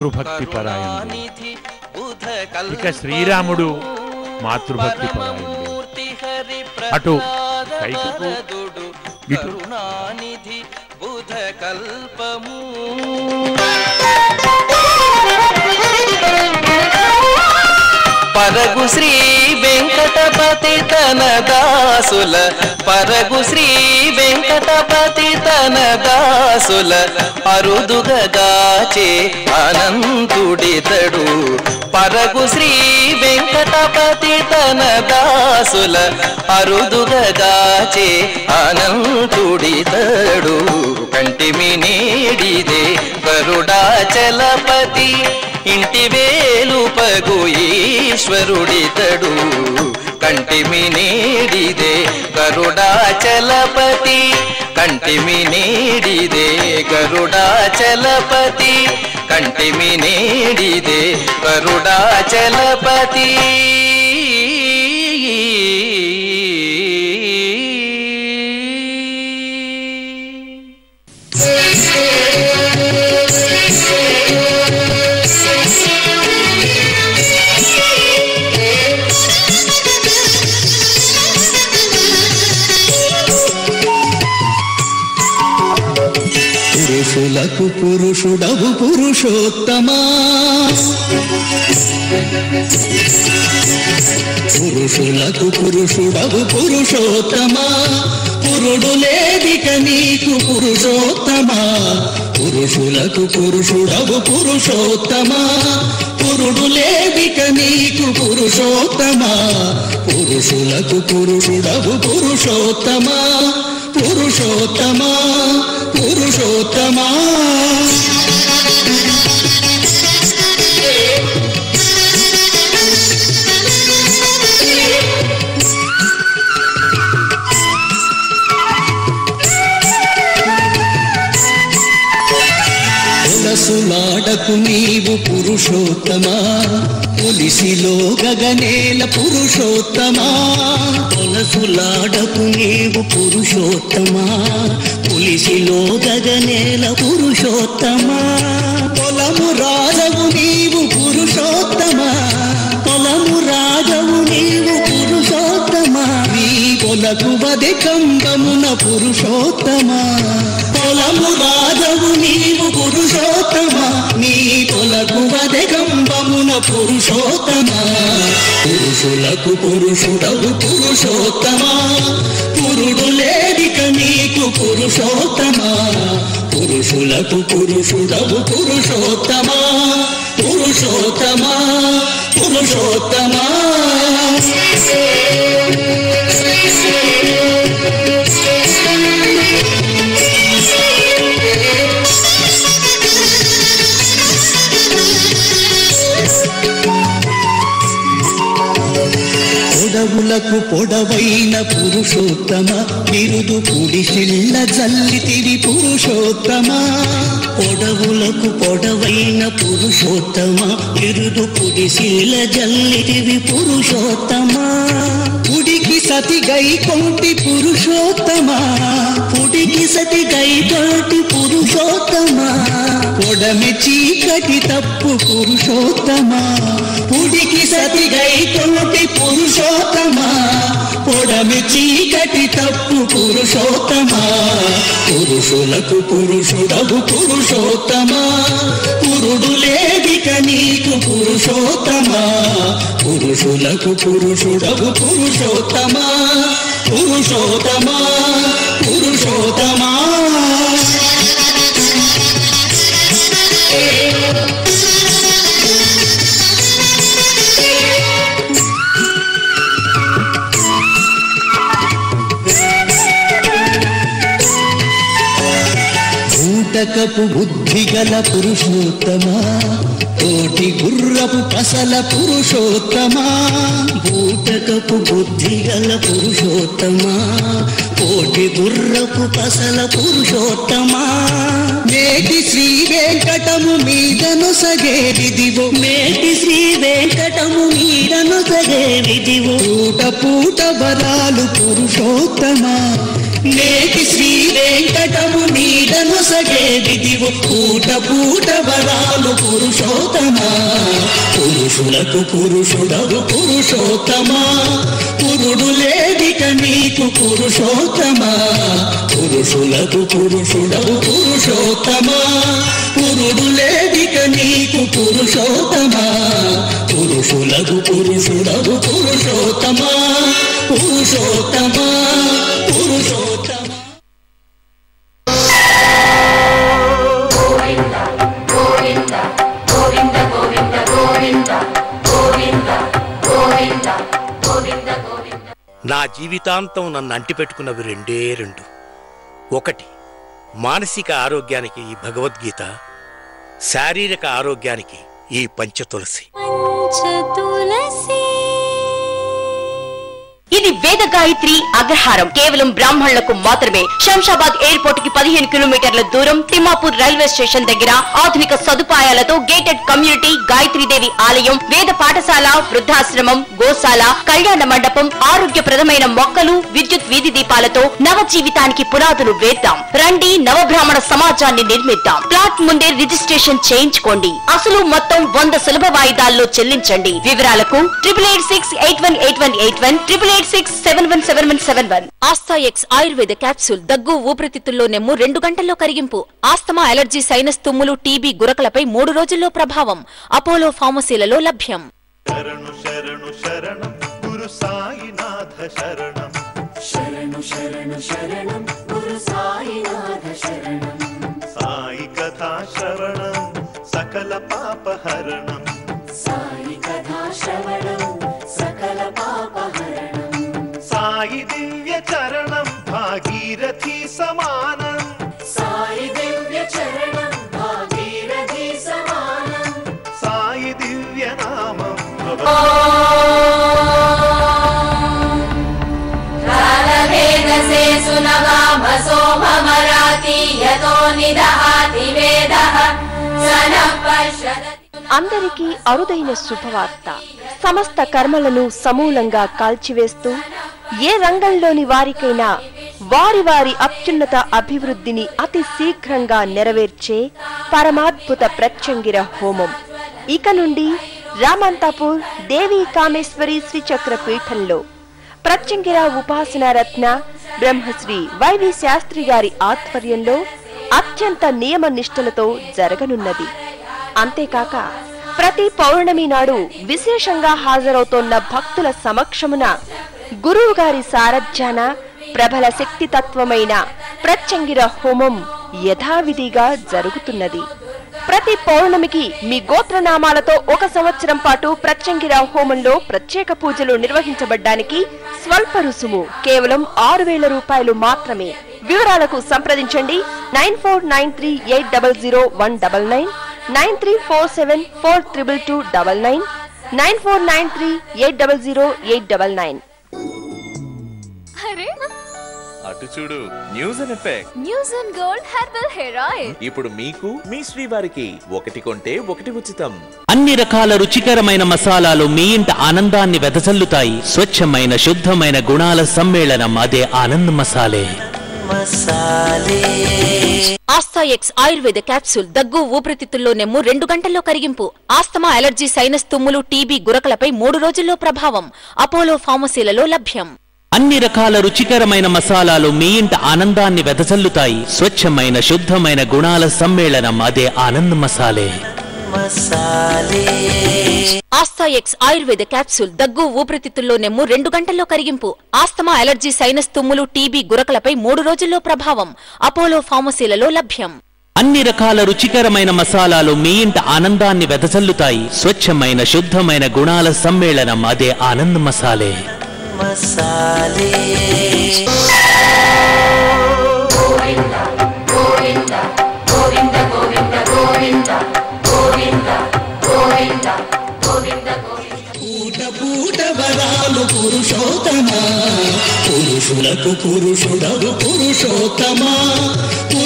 మాతృభక్తి పరాయణుడు. ఇక శ్రీరాముడు మాతృభక్తి పరాయణుడు. అటు కైకకు ఇటు పరగు శ్రీ వెంకటపతి తన దాసుల పరగు శ్రీ వెంకటపతి తన దాసుల అరుదుగాచే అనంతుడితడు. పరగు శ్రీ వెంకటపతి తన దాసుల అరుదుగాచే అనంతుడితడు. కంటిమి నేడిదే గరుడాచలపతి ఇంటి వేలుపగు ఈశ్వరుడితడు. కంటిమి నేడిదే గరుడాచలపతి కంటిమి నేడిదే గరుడాచలపతి కంటిమి నేడిదే గరుడాచలపతి. పురుషులకు పురుషుడవు పురుషోత్తమా, పురుషులకు పురుషుడవు పురుషోత్తమా, పురుడు లేదిక నీకు పురుషోత్తమా. పురుషులకు పురుషుడవు పురుషోత్తమా, పురుడు లేదిక నీకు పురుషోత్తమా. పురుషులకు పురుషుడవు పురుషోత్తమా, పురుషోత్తమా పురుషోత్తమా. పులసులాడకు నీవు పురుషోత్తమా, పులిసిలో గగనేల పురుషోత్తమా. పులసులాడకు నీవు పురుషోత్తమా, పులిసిలో గగనేల పురుషోత్తమా. పొలము రాజవు నీవు పురుషోత్తమా, పొలము రాజవు నీవు పురుషోత్తమా. నీ పొలకు వదికంబమున పురుషోత్తమా, పొలము రాజవు నీవు పురుషోత్తమా. నీ పొలకు వదికంబమున పురుషోత్తమా. పురుషులకు పురుషుడవు పురుషోత్తమా, పురుడు లేదిక నీకు పురుషోత్తమా. పురుషులకు పురుషుడవు పురుషోత్తమా, పురుషోత్తమా పురుషోత్తమా. పొడవులకు పొడవైన పురుషోత్తమ, బిరుదు పుడిసిళ్ళ జల్లితివి పురుషోత్తమ. పొడవులకు పొడవైన పురుషోత్తమ, బిరుదు పుడిసిళ్ళ జల్లితివి పురుషోత్తమ. పుడికి సతి గైకొంటి పురుషోత్తమ, పుడికి సతి గైకొంటి పురుషోత్తమ. పొడమి చీకటి తప్పు పురుషోత్తమ, పుడికి సతి గైకొంటి పురుషోత్తమ. పొడమి చీకటి తప్పు పురుషోత్తమ. పురుషులకు పురుషుడవు పురుషోత్తమ, పురుడు లేదిక నీకు పురుషోత్తమ. పురుషులకు పురుషుడవు పురుషోత్తమ, పురుషోత్తమ పురుషోత్తమ. బూటకపు బుద్ధిగల పురుషోత్తమా, కోటి గుర్రపు పసల పురుషోత్తమా. బూటకపు బుద్ధిగల పురుషోత్తమా, కోటి గుర్రపు పసల పురుషోత్తమా. మేటి శ్రీ వెంకటము మీదను సగేవిదివో, మేటి శ్రీ వెంకటము మీదను సగేవిదివో. పూట పూట వరాలు పురుషోత్తమా, నేటి శ్రీ వెంకటము నీడను సగేదిదివు పూట పూట వరాలు పురుషోత్తమా పురుషులకు పురుషుడవు పురుషోత్తమా పురుడు లేదిక నీకు పురుషోత్తమా పురుషులకు పురుషుడవు పురుషోత్తమా పురుడు లేదిక నీకు పురుషోత్తమా పురుషులకు పురుషుడవు పురుషోత్తమా పురుషోత్తమా పురుషోత్తమా. నా జీవితాంతం నన్ను అంటిపెట్టుకున్నవి రెండే రెండు. ఒకటి మానసిక ఆరోగ్యానికి ఈ భగవద్గీత, శారీరక ఆరోగ్యానికి ఈ పంచతులసి. ఇది వేద గాయత్రి అగ్రహారం కేవలం బ్రాహ్మణులకు మాత్రమే. శంషాబాద్ ఎయిర్పోర్ట్ కి 15 కిలోమీటర్ల దూరం, తిమ్మాపూర్ రైల్వే స్టేషన్ దగ్గర ఆధునిక సదుపాయాలతో గేటెడ్ కమ్యూనిటీ, గాయత్రీదేవి ఆలయం, వేద పాఠశాల, వృద్ధాశ్రమం, గోశాల, కళ్యాణ మండపం, ఆరోగ్యప్రదమైన మొక్కలు, విద్యుత్ వీధి దీపాలతో నవ జీవితానికి పునాదులు వేద్దాం. రండి, నవబ్రాహ్మణ సమాజాన్ని నిర్మిద్దాం. ప్లాట్ ముందే రిజిస్ట్రేషన్ చేయించుకోండి. అసలు మొత్తం 100 సులభ వాయిదాల్లో చెల్లించండి. వివరాలకు 8886818181 8886717171. Aastha X Ayurveda capsule. దగ్గు, ఊపిరితిత్తుల్లో నెమ్ము 2 గంటల్లో కరిగింపు. ఆస్తమా, అలర్జీ, సైనస్, తుమ్ములు, టీబీ, గురకలపై 3 రోజుల్లో ప్రభావం. అపోలో ఫార్మసీలలో లభ్యం. శరణు శరణు శరణం గురు సాయినాథ శరణం. శరణు శరణు శరణం గురు సాయినాథ శరణం. సాయి కథా శ్రవణం సకల పాపహరణం. సాయి కథా శ్రవణం సకల పాపహరణం. సాయి దివ్య చరణం భాగీరథి సమానం. సాయి దివ్య చరణం భాగీరథి సమానం. సాయి దివ్య నామం అందరికీ అరుదైన శుభవార్త. సమస్త కర్మలను సమూలంగా కాల్చివేస్తూ ఏ రంగంలోని వారికైనా వారి వారి అత్యున్నత అభివృద్ధిని అతి శీఘ్రంగా నెరవేర్చే పరమాద్భుత ప్రత్యంగిర హోమం ఇక నుండి రామంతాపూర్ దేవీ కామేశ్వరి శ్రీచక్ర పీఠంలో ప్రత్యంగిర ఉపాసన రత్న బ్రహ్మశ్రీ వైవి శాస్త్రి గారి ఆధ్వర్యంలో అత్యంత నియమ నిష్ఠలతో జరగనున్నది. అంతేకాక ప్రతి పౌర్ణమి నాడు విశేషంగా హాజరవుతోన్న భక్తుల సమక్షమున గురువు గారి సారథ్యాన ప్రబల శక్తితత్వమైన ప్రత్యంగిర హోమం యథావిధిగా జరుగుతున్నది. ప్రతి పౌర్ణమికి మీ గోత్రనామాలతో 1 సంవత్సరం పాటు ప్రత్యంగిర హోమంలో ప్రత్యేక పూజలు నిర్వహించబడ్డానికి స్వల్ప రుసుము కేవలం 6,000 రూపాయలు మాత్రమే. వివరాలకు సంప్రదించండి 9493800199, 9347422299, 9493800899. అటు చూడు, news and effect. News and gold herbal hair oil. ఇప్పుడు మీకు మీ శ్రీవారికి 1 కొంటే 1 ఉచితం. అన్ని రకాల రుచికరమైన మసాలాలు మీ ఇంట ఆనందాన్ని వెదజల్లుతాయి. స్వచ్ఛమైన శుద్ధమైన గుణాల సమ్మేళనం, అదే ఆనంద్ మసాలే. Astha X Ayurveda capsule. దగ్గు, ఊపిరితిత్తుల్లో నెమ్ము 2 గంటల్లో కరిగింపు. ఆస్తమా, అలర్జీ, సైనస్, తుమ్ములు, టీబీ, గురకలపై 3 రోజుల్లో ప్రభావం. అపోలో ఫార్మసీలలో లభ్యం. అన్ని రకాల రుచికరమైన మసాలాలు మీ ఇంట ఆనందాన్ని వెదజల్లుతాయి. స్వచ్ఛమైన శుద్ధమైన గుణాల సమ్మేళనం, అదే ఆనంద్ మసాలే. Astha X Ayurveda capsule. దగ్గు, ఊపిరితిత్తుల్లో నెమ్ము 2 గంటల్లో కరిగింపు. ఆస్తమా, అలర్జీ, సైనస్, తుమ్ములు, టీబీ, గురకలపై 3 రోజుల్లో ప్రభావం. అపోలో ఫార్మసీలలో లభ్యం. అన్ని రకాల రుచికరమైన మసాలాలు మీ ఇంట ఆనందాన్ని వెదజల్లుతాయి. స్వచ్ఛమైన శుద్ధమైన గుణాల సమ్మేళనం, అదే ఆనంద్ మసాలే. పూట పూట వరాలు పురుషోత్తమా పురుషులకు పురుషుడవు పురుషోత్తమా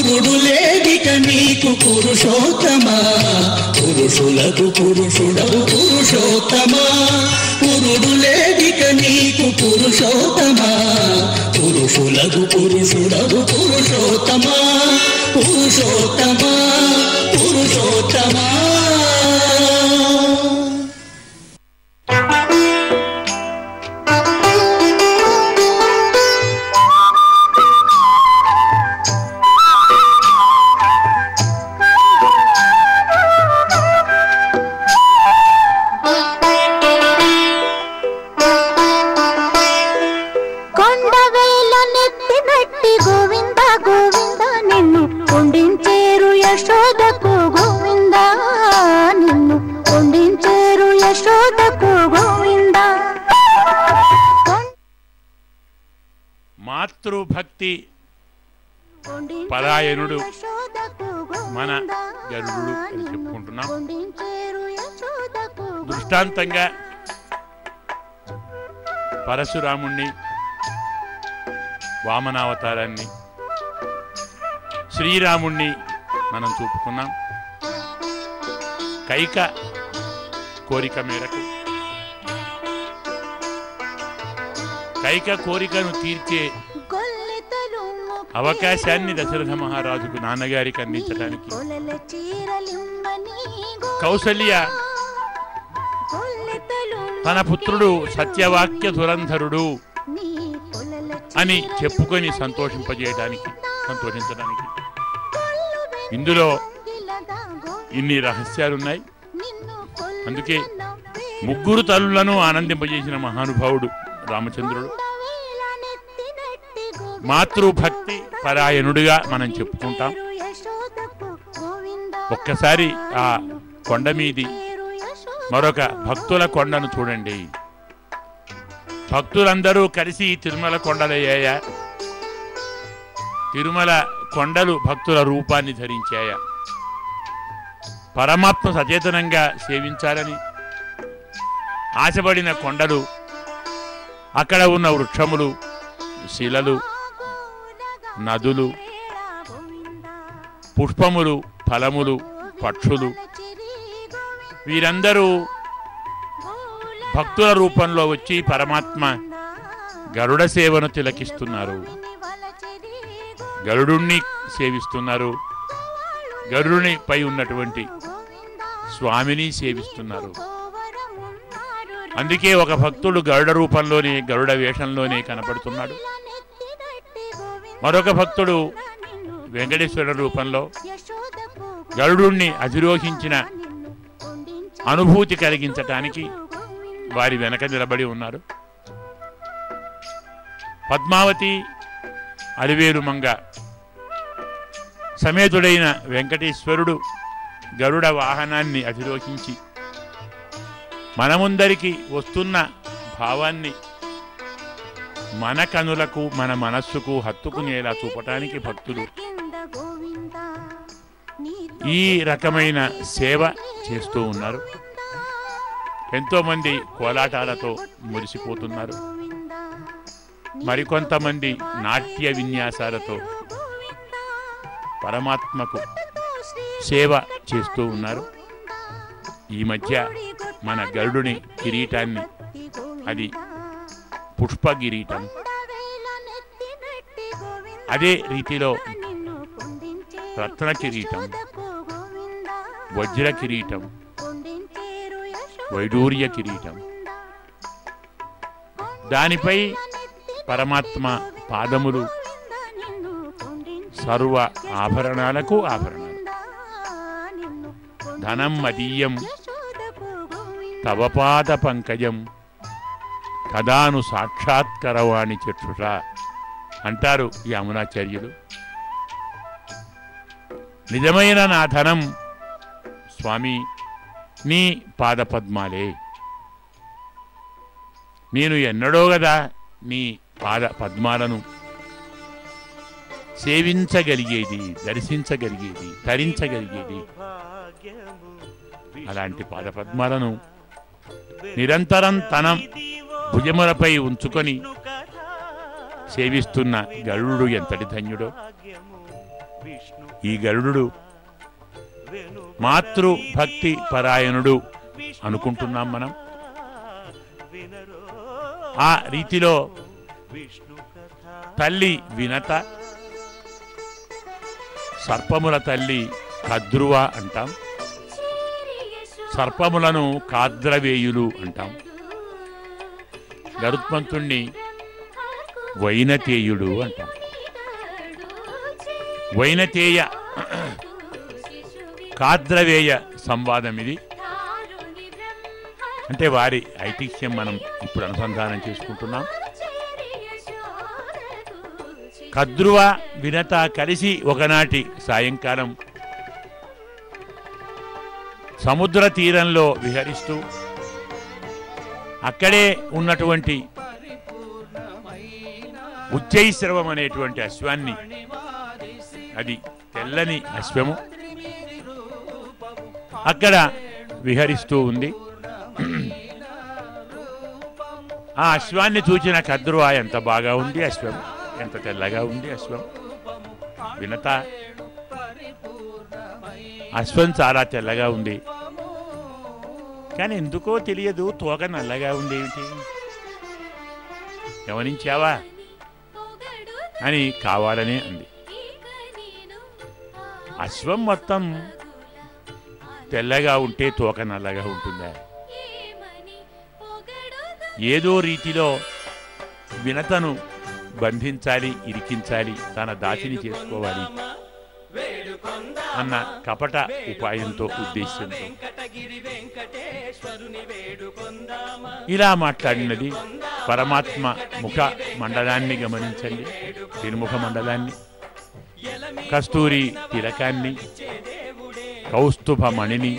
పురుడు లేడిక నీకు పురుషోత్తమా, పురుషులకు పురుషుడవు పురుషోత్తమా. పురుడు లేడిక నీకు పురుషోత్తమా, పురుషులకు పురుషుడవు పురుషోత్తమా, పురుషోత్తమా, పురుషోత్తమా. మాతృభక్తి పరాయణుడు మన గరుడు అని చెప్పుకుంటున్నాం. దృష్టాంతంగా పరశురాముణ్ణి, వామనావతారాన్ని, శ్రీరాముణ్ణి మనం చూపుకున్నాం. కైక కోరిక మేరకు, కైక కోరికను తీర్చే అవకాశాన్ని దశరథ మహారాజుకు నాన్నగారికి అందించడానికి కౌసల్య తన పుత్రుడు సత్యవాక్య ధురంధరుడు అని చెప్పుకొని సంతోషించడానికి ఇందులో ఇన్ని రహస్యాలున్నాయి. అందుకే ముగ్గురు తల్లులను ఆనందింపజేసిన మహానుభావుడు రామచంద్రుడు. మాతృభక్తి పరాయణుడిగా మనం చెప్పుకుంటాం. ఒక్కసారి ఆ కొండ మీది మరొక భక్తుల కొండను చూడండి. భక్తులందరూ కలిసి తిరుమల కొండలయ్యాయా? తిరుమల కొండలు భక్తుల రూపాన్ని ధరించాయా? పరమాత్మ సచేతనంగా సేవించాలని ఆశపడిన కొండలు, అక్కడ ఉన్న వృక్షములు, శిలలు, నదులు, పుష్పములు, ఫలములు, పక్షులు, వీరందరూ భక్తుల రూపంలో వచ్చి పరమాత్మ గరుడ సేవను తిలకిస్తున్నారు. గరుడుణ్ణి సేవిస్తున్నారు. గరుడుని పై ఉన్నటువంటి స్వామిని సేవిస్తున్నారు. అందుకే ఒక భక్తుడు గరుడ రూపంలోనే, గరుడ వేషంలోనే కనపడుతున్నాడు. మరొక భక్తుడు వెంకటేశ్వర రూపంలో గరుడుణ్ణి అధిరోహించిన అనుభూతి కలిగించటానికి వారి వెనక నిలబడి ఉన్నారు. పద్మావతి అలివేలుమంగ సమేతుడైన వెంకటేశ్వరుడు గరుడ వాహనాన్ని అధిరోహించి మన ముందరికి వస్తున్న భావాన్ని మన కనులకు, మన మనస్సుకు హత్తుకునేలా చూపటానికి భక్తులు ఈ రకమైన సేవ చేస్తూ ఉన్నారు. ఎంతోమంది కోలాటాలతో మురిసిపోతున్నారు. మరికొంతమంది నాట్య విన్యాసాలతో పరమాత్మకు సేవ చేస్తూ ఉన్నారు. ఈ మధ్య మన గరుడుని కిరీటాన్ని, అది పుష్పకిరీటం, అదే రీతిలో రత్న కిరీటం, వజ్ర కిరీటం, వైడూర్య కిరీటం, దానిపై పరమాత్మ పాదములు, సర్వ ఆభరణాలకు ఆభరణాలు. ధనం మదీయం తవ పాద పంకజం కదాను సాక్షాత్కరవాణి చక్షుష అంటారు యమునాచార్యులు. నిజమైన నా ధనం స్వామి నీ పాదపద్మాలే. నేను ఎన్నడో గదా నీ పాద పద్మాలను సేవించగలిగేది, దర్శించగలిగేది, తరించగలిగేది. అలాంటి పాదపద్మాలను నిరంతరం తన భుజములపై ఉంచుకొని సేవిస్తున్న గరుడు ఎంతటి ధన్యుడో. ఈ గరుడు మాతృ భక్తి పరాయణుడు అనుకుంటున్నాం మనం. ఆ రీతిలో తల్లి వినత, సర్పముల తల్లి కద్రువ అంటాం, సర్పములను కాద్రవేయులు అంటాం, గరుత్మంతుణ్ణి వైనతేయుడు అంటాం. వైనతేయ కాద్రవేయ సంవాదం ఇది. అంటే వారి ఐతిహ్యం మనం ఇప్పుడు అనుసంధానం చేసుకుంటున్నాం. కద్రువ వినత కలిసి ఒకనాటి సాయంకాలం సముద్ర తీరంలో విహరిస్తూ అక్కడే ఉన్నటువంటి ఉచ్చైశ్రవం అనేటువంటి అశ్వాన్ని, అది తెల్లని అశ్వము, అక్కడ విహరిస్తూ ఉంది. ఆ అశ్వాన్ని చూచిన కద్రువ ఎంత బాగా ఉంది అశ్వం, ఎంత తెల్లగా ఉంది అశ్వం. వినత అశ్వం చాలా తెల్లగా ఉంది, కానీ ఎందుకో తెలియదు తోక నల్లగా ఉంది, ఏమిటి గమనించావా అని కావాలనే అంది. అశ్వం మొత్తం తెల్లగా ఉంటే తోక నల్లగా ఉంటుందా? ఏదో రీతిలో వినతను బంధించాలి, ఇరికించాలి, తన దాసిని చేసుకోవాలి అన్న కపట ఉపాయంతో, ఉద్దేశ్యంతో ఇలా మాట్లాడినది. పరమాత్మ ముఖ మండలాన్ని గమనించండి, తిరుముఖ మండలాన్ని, కస్తూరి తిలకాన్ని, కౌస్తుభ మణిని,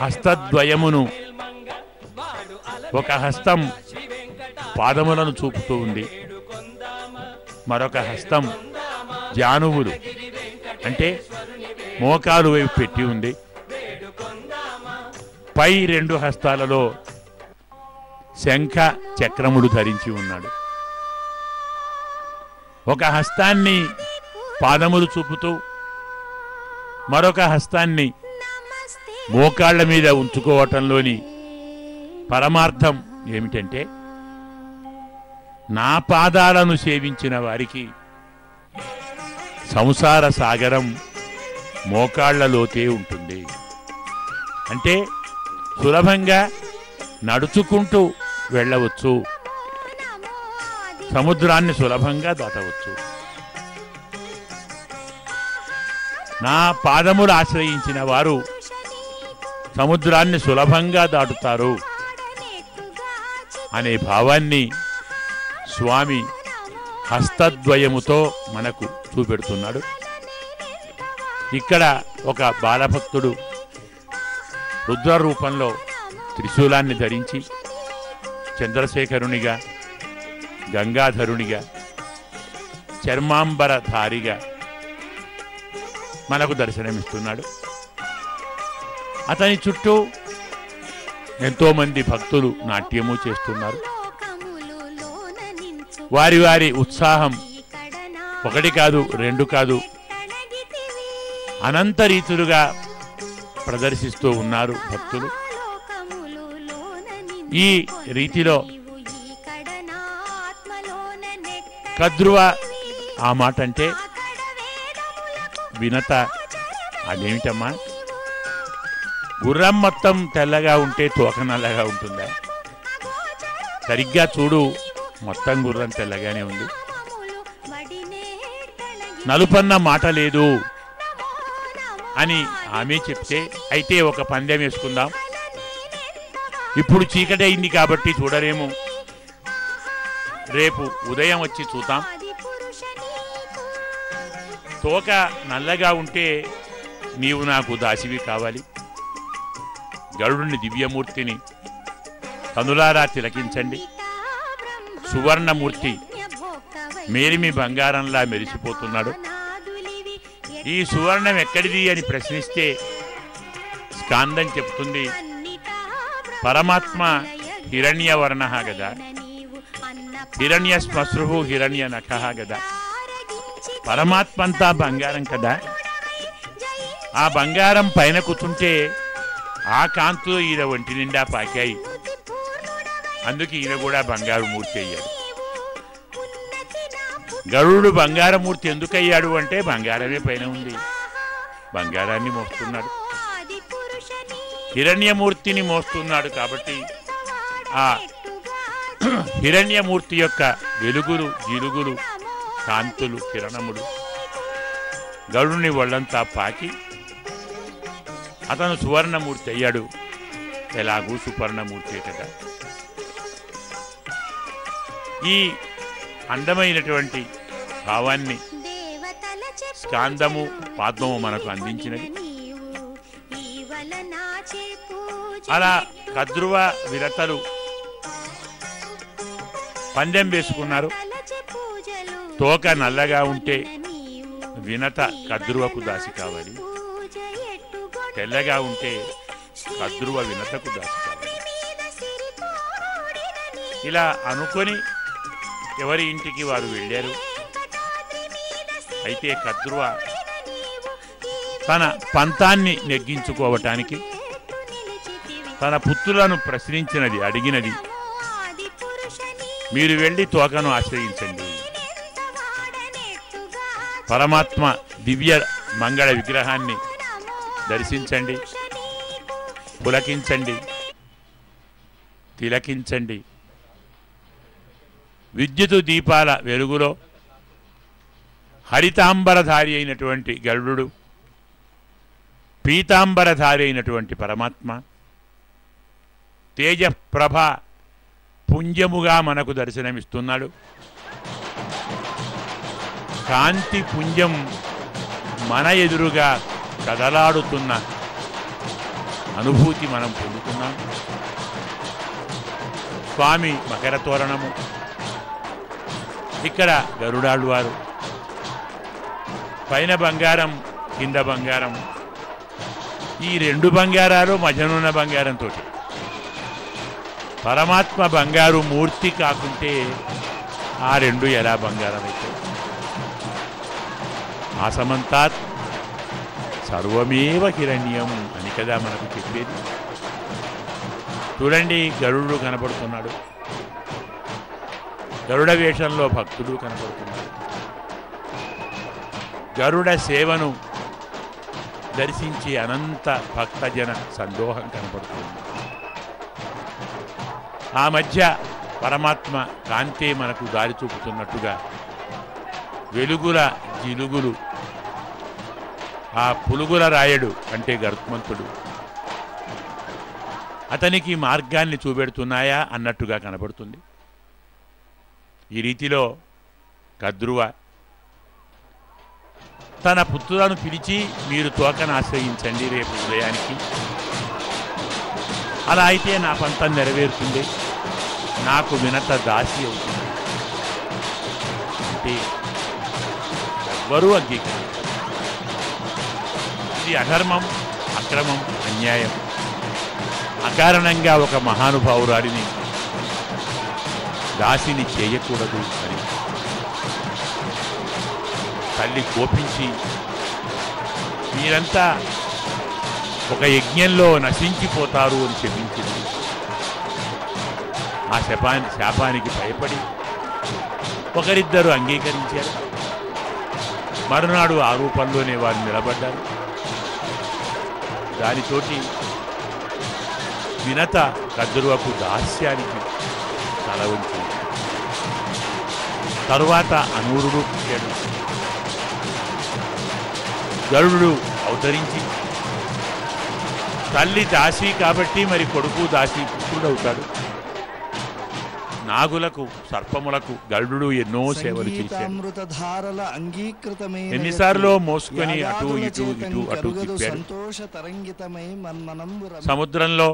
హస్తద్వయమును, ఒక హస్తం పాదములను చూపుతూ ఉంది, మరొక హస్తం జానువులు అంటే మోకాలు వైపు పెట్టి ఉంది. పై రెండు హస్తాలలో శంఖ చక్రములు ధరించి ఉన్నాడు. ఒక హస్తాన్ని పాదములు చూపుతూ మరొక హస్తాన్ని మోకాళ్ల మీద ఉంచుకోవటంలోని పరమార్థం ఏమిటంటే, నా పాదాలను సేవించిన వారికి సంసార సాగరం మోకాళ్లలోతే ఉంటుంది. అంటే సులభంగా నడుచుకుంటూ వెళ్ళవచ్చు, సముద్రాన్ని సులభంగా దాటవచ్చు. నా పాదములు ఆశ్రయించిన వారు సముద్రాన్ని సులభంగా దాటుతారు అనే భావాన్ని స్వామి హస్తద్వయముతో మనకు చూపెడుతున్నాడు. ఇక్కడ ఒక బాలభక్తుడు రుద్ర రూపంలో త్రిశూలాన్ని ధరించి చంద్రశేఖరునిగా, గంగాధరునిగా, చర్మాంబరధారిగా మనకు దర్శనమిస్తున్నాడు. అతని చుట్టూ ఎంతోమంది భక్తులు నాట్యము చేస్తున్నారు. వారి వారి ఉత్సాహం ఒకటి కాదు, రెండు కాదు, అనంత రీతులుగా ప్రదర్శిస్తూ ఉన్నారు భక్తులు. ఈ రీతిలో కద్రువ ఆ మాట అంటే వినత, అదేమిటమ్మా గుర్రం మొత్తం తెల్లగా ఉంటే తోక నల్లగా ఉంటుందా? సరిగ్గా చూడు, మొత్తం గుర్రం తెల్లగానే ఉంది, నలుపన్న మాట లేదు అని ఆమె చెప్తే, అయితే ఒక పందెం వేసుకుందాం, ఇప్పుడు చీకటి అయింది కాబట్టి చూడలేము, రేపు ఉదయం వచ్చి చూద్దాం. తోక నల్లగా ఉంటే నీవు నాకు దాసివి కావాలి. గరుడుని దివ్యమూర్తిని కనులారా తిలకించండి. సువర్ణమూర్తి మేలిమి బంగారంలా మెరిసిపోతున్నాడు. ఈ సువర్ణం ఎక్కడిది అని ప్రశ్నిస్తే స్కాందం చెప్తుంది, పరమాత్మ హిరణ్యవర్ణ గదా, హిరణ్య శ్మశ్రు హిరణ్య నఖ గదా, పరమాత్మ అంతా బంగారం కదా, ఆ బంగారం పైన కూర్చుంటే ఆ కాంతులు ఈయన ఒంటి నిండా పాకాయి. అందుకే ఈయన కూడా బంగారు మూర్తి అయ్యాడు. గరుడు బంగారమూర్తి ఎందుకు అయ్యాడు అంటే బంగారమే పైన ఉంది, బంగారాన్ని మోస్తున్నాడు. హిరణ్యమూర్తిని మోస్తున్నాడు కాబట్టి ఆ హిరణ్యమూర్తి యొక్క వెలుగులు, జిలుగులు, కాంతులు, కిరణములు గరుడుని ఒళ్ళంతా పాకి అతను సువర్ణమూర్తి అయ్యాడు. ఎలాగూ సువర్ణమూర్తి కదా. ఈ అందమైనటువంటి భావాన్ని స్కాందము, పాద్మము మనకు అందించినది. అలా కద్రువ విరతలు పందెం వేసుకున్నారు. తోక నల్లగా ఉంటే వినత కద్రువకు దాసి కావాలి, తెల్లగా ఉంటే కద్రువ వినతకు దాసి కావాలి. ఇలా అనుకొని ఎవరి ఇంటికి వారు వెళ్ళారు. అయితే కద్రువ తన పంతాన్ని నెగ్గించుకోవటానికి తన పుత్రులను ప్రశ్నించినది, అడిగినది, మీరు వెళ్ళి తోకను ఆశ్రయించండి, పరమాత్మ దివ్య మంగళ విగ్రహాన్ని దర్శించండి, పులకించండి, తిలకించండి. విద్యుత్ దీపాల వెలుగులో హరితాంబరధారి అయినటువంటి గరుడు, పీతాంబరధారి అయినటువంటి పరమాత్మ తేజప్రభ పుంజముగా మనకు దర్శనమిస్తున్నాడు. కాంతి పుంజం మన ఎదురుగా కదలాడుతున్న అనుభూతి మనం పొందుతున్నాం. స్వామి మకర తోరణము, ఇక్కడ గరుడాళ్వారు, పైన బంగారం, కింద బంగారం. ఈ రెండు బంగారాలు మధ్యనున్న బంగారంతో. పరమాత్మ బంగారు మూర్తి కాకుంటే ఆ రెండు ఎలా బంగారం అయితే? ఆసమంతాత్ సర్వమేవ హిరణ్యం అని కదా మనకు చెప్పేది. చూడండి, గరుడు కనపడుతున్నాడు, గరుడ వేషంలో భక్తుడు కనపడుతున్నాడు. గరుడ సేవను దర్శించి అనంత భక్తజన సందోహం కనపడుతుంది. ఆ మధ్య పరమాత్మ కాంతే మనకు దారి చూపుతున్నట్టుగా వెలుగుల జిలుగులు, ఆ పులుగుల రాయడు అంటే గరుత్మంతుడు అతనికి మార్గాన్ని చూపెడుతున్నాయా అన్నట్టుగా కనబడుతుంది. ఈ రీతిలో కద్రువ తన పుత్రులను పిలిచి మీరు తోకను ఆశ్రయించండి రేపు ఉదయానికి, అలా అయితే నా పంతం నెరవేరుతుంది, నాకు వినత దాసి అవుతుంది అంటే ఎవ్వరూ అంగీకరించారు. ఇది అధర్మం, అక్రమం, అన్యాయం. అకారణంగా ఒక మహానుభావురాలిని దాసిని చేయకూడదు అని తల్లి కోపించి మీరంతా ఒక యజ్ఞంలో నశించిపోతారు అని చెప్పించింది. ఆ శాపానికి భయపడి ఒకరిద్దరు అంగీకరించారు. మరునాడు ఆ రూపంలోనే వారు నిలబడ్డారు. దానితోటి వినత కద్రువకు దాస్యానికి తల ఉంచింది. తరువాత అనూరుడు పుట్టాడు. గరుడు అవతరించి తల్లి దాసి కాబట్టి మరి కొడుకు దాసి పుత్రుడవుతాడు. నాగులకు, సర్పములకు గరుడు ఎన్నో సేవలు చేశాడు. ఎన్నిసార్లు మోసుకొని అటు ఇటు ఇటు అటు తిప్పాడు. సముద్రంలో,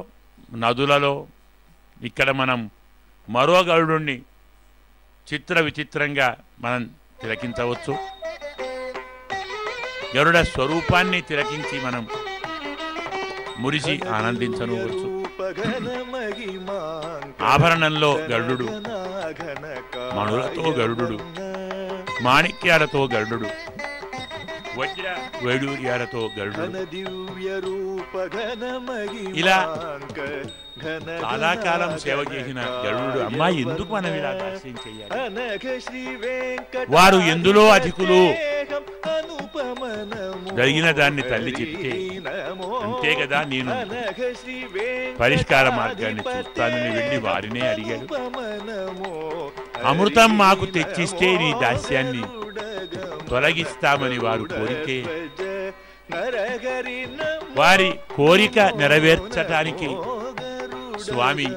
నదులలో. ఇక్కడ మనం మరో గరుడుని చిత్ర విచిత్రంగా మనం తిలకించవచ్చు. గరుడ స్వరూపాన్ని తిలకించి మనం మురిసి ఆనందించవచ్చు. ఆభరణంలో గరుడు, మణులతో గరుడు, మాణిక్యాలతో గరుడు, వజ్ర వైడూర్యాలతో గరుడు. ఇలా చాలా కాలం సేవ చేసిన గరుడు అమ్మా ఎందుకు మనం ఇలా దాస్యం చెయ్యాలి, వారు ఎందులో అధికులు, జరిగిన దాన్ని తల్లి చెప్తే అంతే కదా నేను పరిష్కార మార్గాన్ని చూస్తానని వెళ్ళి వారినే అడిగాడు. అమృతం మాకు తెచ్చిస్తే నీ దాస్యాన్ని తొలగిస్తామని వారు కోరితే వారి కోరిక నెరవేర్చటానికి స్వామి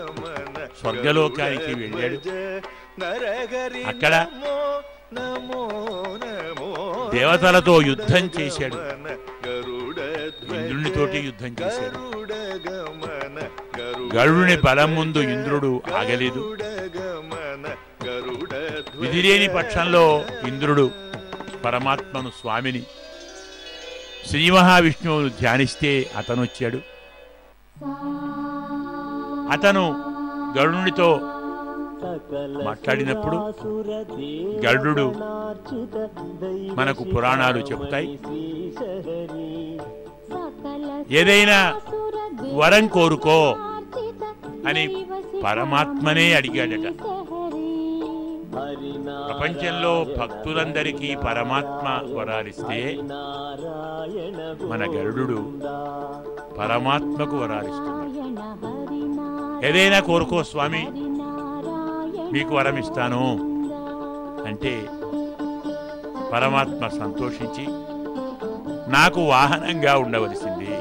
స్వర్గలోకానికి వెళ్ళాడు. అక్కడ దేవతలతో యుద్ధం చేశాడు, ఇంద్రునితోటి యుద్ధం చేశాడు. గరుడుని బలం ముందు ఇంద్రుడు ఆగలేదు. విధిలేని పక్షంలో ఇంద్రుడు పరమాత్మను స్వామిని శ్రీ మహావిష్ణువును ధ్యానిస్తే అతను వచ్చాడు. అతను గరుడునితో మాట్లాడినప్పుడు గరుడు మనకు పురాణాలు చెబుతాయి, ఏదైనా వరం కోరుకో అని పరమాత్మనే అడిగాడట. ప్రపంచంలో భక్తులందరికీ పరమాత్మ వరాలిస్తే మన గరుడు పరమాత్మకు వరాలిస్తున్నాడు. ఏదైనా కోరుకో స్వామి మీకు వరం ఇస్తాను అంటే పరమాత్మ సంతోషించి నాకు వాహనంగా ఉండవలసింది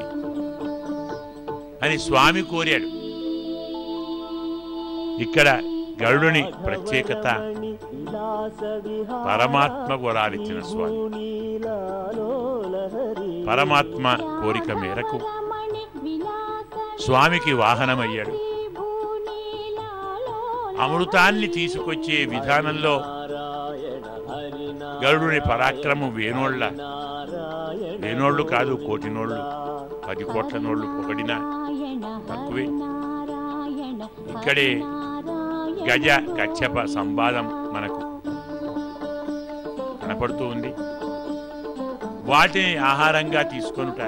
అని స్వామి కోరాడు. ఇక్కడ గరుడుని ప్రత్యేకత పరమాత్మ వరాలిచ్చిన స్వామి. పరమాత్మ కోరిక మేరకు స్వామికి వాహనమయ్యాడు. అమృతాన్ని తీసుకొచ్చే విధానంలో గరుడుని పరాక్రమం వేనోళ్ళు కాదు, కోటినోళ్ళు, 10 కోట్ల నోళ్ళు పొగడినా తక్కువే. ఇక్కడే గజ కచ్చప సంవాదం మనకు కనపడుతూ ఉంది. వాటిని ఆహారంగా తీసుకొనుట,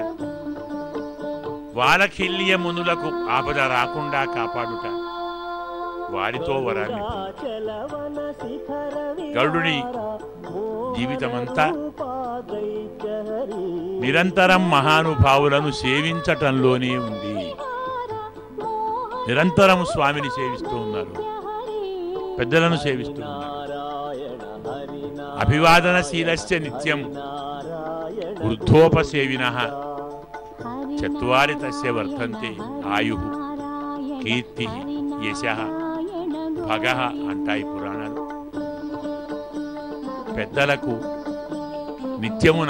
వాలఖిల్య మునులకు ఆపద రాకుండా కాపాడుట, వారితో వరాన్ని గరుడుని జీవితమంతా నిరంతరం మహానుభావులను సేవించటంలోనే ఉంది. నిరంతరం స్వామిని సేవిస్తూ ఉన్నారు, పెద్దలను సేవిస్తూ ఉన్నారు. అభివాదనశీలస్య నిత్యం వృద్ధోపసేవినః చత్వారి తస్య వర్ధంతే ఆయుః కీర్తి యశః భగః అంటాయి పురాణాలు. పెద్దలకు నిత్యము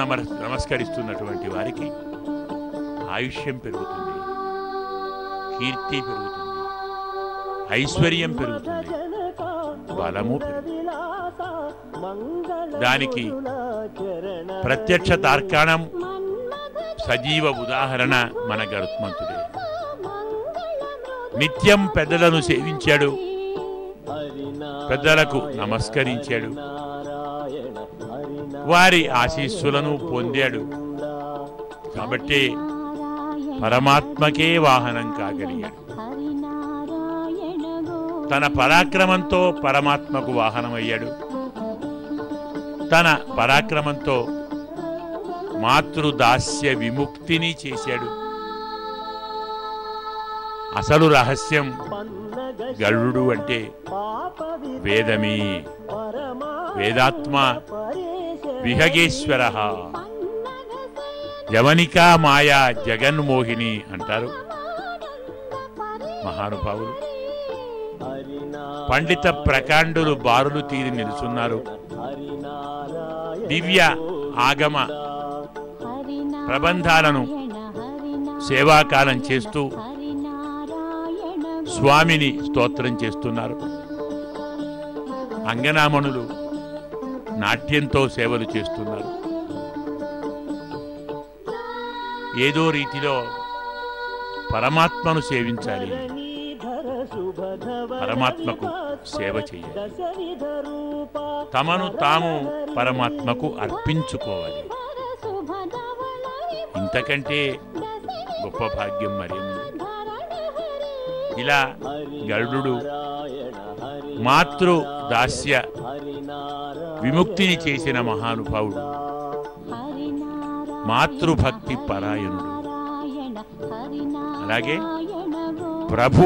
నమస్కరిస్తున్నటువంటి వారికి ఆయుష్యం పెరుగుతుంది, కీర్తి పెరుగుతుంది, ఐశ్వర్యం పెరుగుతుంది, బలము పెరుగుతుంది. దానికి ప్రత్యక్ష తార్కాణం సజీవ ఉదాహరణ మన గరుత్మంతుడే. నిత్యం పెద్దలను సేవించాడు, పెద్దలకు నమస్కరించాడు, వారి ఆశీస్సులను పొందాడు. కాబట్టి పరమాత్మకే వాహనం కాగలిగాడు. తన పరాక్రమంతో పరమాత్మకు వాహనమయ్యాడు. తన పరాక్రమంతో మాతృదాస్య విముక్తిని చేశాడు. అసలు రహస్యం గరుడు అంటే వేదమే. వేదాత్మ విహగేశ్వర, యవనికా మాయా జగన్మోహిని అంటారు మహానుభావులు. పండిత ప్రకాండులు బారులు తీరి నిలుచున్నారు. దివ్య ఆగమ ప్రబంధాలను సేవాకాలం చేస్తూ స్వామిని స్తోత్రం చేస్తున్నారు. అంగనామణులు నాట్యంతో సేవలు చేస్తున్నారు. ఏదో రీతిలో పరమాత్మను సేవించాలి, పరమాత్మకు సేవ చేయాలి, తమను తాము పరమాత్మకు అర్పించుకోవాలి. ఇంతకంటే గొప్ప భాగ్యం మరేముంది? ఇలా గరుడు మాతృ దాస్య విముక్తిని చేసిన మహానుభావుడు, మాతృభక్తి పరాయణుడు. అలాగే ప్రభు